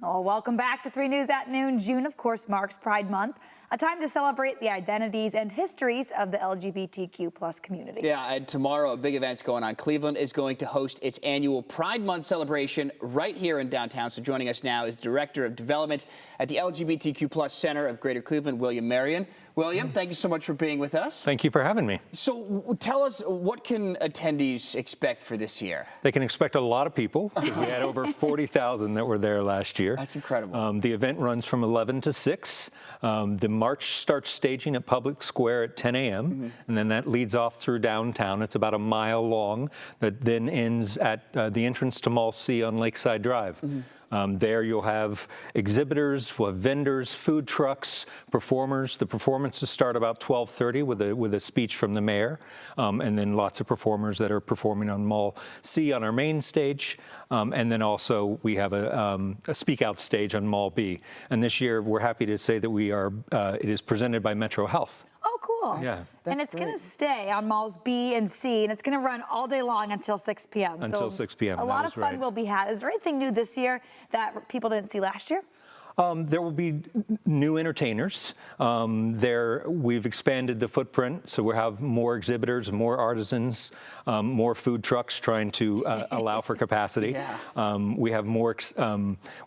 Oh, welcome back to 3 News at Noon. June, of course, marks Pride Month, a time to celebrate the identities and histories of the LGBTQ plus community. Yeah, and tomorrow a big event's going on. Cleveland is going to host its annual Pride Month celebration right here in downtown. So joining us now is Director of Development at the LGBTQ plus Center of Greater Cleveland, Marion. William, thank you so much for being with us. Thank you for having me. So tell us, what can attendees expect for this year? They can expect a lot of people. We had over 40,000 that were there last year. That's incredible. The event runs from 11 to 6. The march starts staging at Public Square at 10 a.m. And then that leads off through downtown. It's about a mile long, that then ends at the entrance to Mall C on Lakeside Drive. There you'll have exhibitors, we'll have vendors, food trucks, performers. The performances start about 12:30 with a speech from the mayor, and then lots of performers that are performing on Mall C on our main stage. And then also we have a speak out stage on Mall B. And this year we're happy to say that it is presented by Metro Health. Oh, cool. Yeah. And it's going to stay on malls B and C, and it's going to run all day long until 6 p.m. Until 6 p.m. A lot of fun will be had. Is there anything new this year that people didn't see last year? There will be new entertainers. We've expanded the footprint, so we'll have more exhibitors, more artisans, more food trucks trying to allow for capacity. We have more.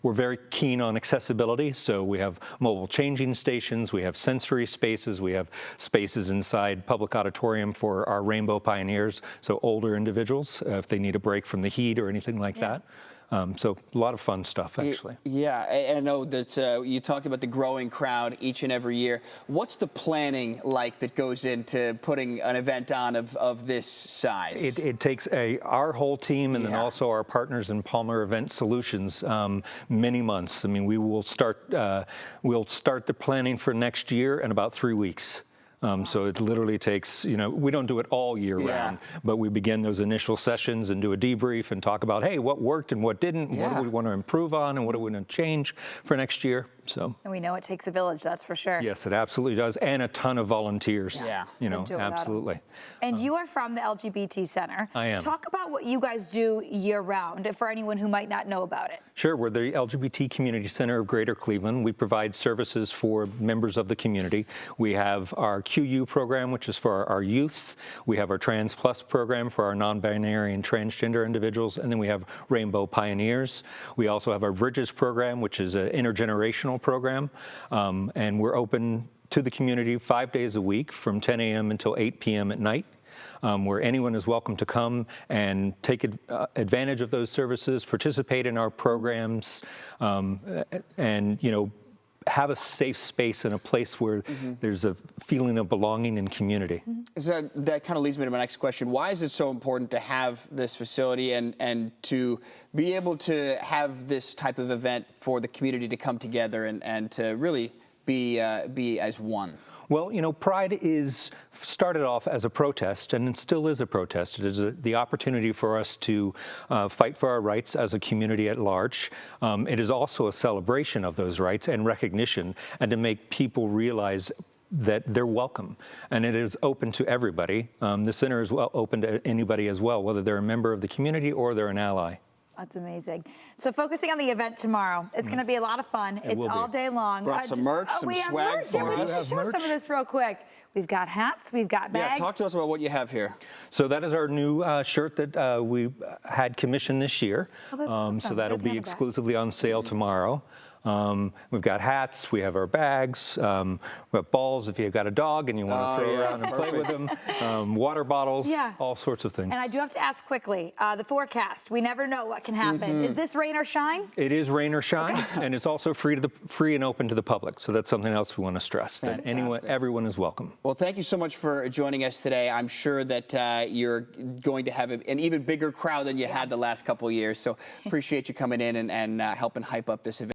We're very keen on accessibility, so we have mobile changing stations, we have sensory spaces, we have spaces inside public auditorium for our Rainbow Pioneers, so older individuals if they need a break from the heat or anything like that. So a lot of fun stuff, actually. Yeah, I know that you talked about the growing crowd each and every year. What's the planning like that goes into putting an event on of this size? It takes our whole team and then also our partners in Palmer Event Solutions many months. I mean, we'll start the planning for next year in about 3 weeks. So it literally takes, we don't do it all year round, but we begin those initial sessions and do a debrief and talk about, hey, what worked and what didn't, what do we want to improve on and what do we want to change for next year. So. And we know it takes a village, that's for sure. Yes, it absolutely does, and a ton of volunteers. Yeah. Absolutely. And you are from the LGBT Center. I am. Talk about what you guys do year-round for anyone who might not know about it. Sure, we're the LGBT Community Center of Greater Cleveland. We provide services for members of the community. We have our QU program, which is for our youth. We have our Trans Plus program for our non-binary and transgender individuals, and then we have Rainbow Pioneers. We also have our Bridges program, which is an intergenerational program, and we're open to the community 5 days a week from 10 a.m. until 8 p.m. at night, where anyone is welcome to come and take advantage of those services, participate in our programs, and have a safe space and a place where there's a feeling of belonging and community. So that kind of leads me to my next question. Why is it so important to have this facility and to be able to have this type of event for the community to come together and to really be as one? Well, Pride started off as a protest, and it still is a protest. It is the opportunity for us to fight for our rights as a community at large. It is also a celebration of those rights and recognition, and to make people realize that they're welcome, and it is open to everybody. The center is open to anybody as well, whether they're a member of the community or they're an ally. That's amazing. So focusing on the event tomorrow, it's going to be a lot of fun. It's all day long. Brought some merch, some swag for us. We can show some of this real quick. We've got hats, we've got bags. Yeah, talk to us about what you have here. So that is our new shirt that we had commissioned this year. Oh, that's awesome. So that'll be exclusively on sale tomorrow. We've got hats, we have our bags, we have balls if you've got a dog and you want to throw around and play with them, water bottles, all sorts of things. And I do have to ask quickly, the forecast, we never know what can happen. Is this rain or shine? It is rain or shine, and it's also free and open to the public, so that's something else we want to stress, that everyone is welcome. Well, thank you so much for joining us today. I'm sure that you're going to have an even bigger crowd than you had the last couple of years, so appreciate you coming in and helping hype up this event.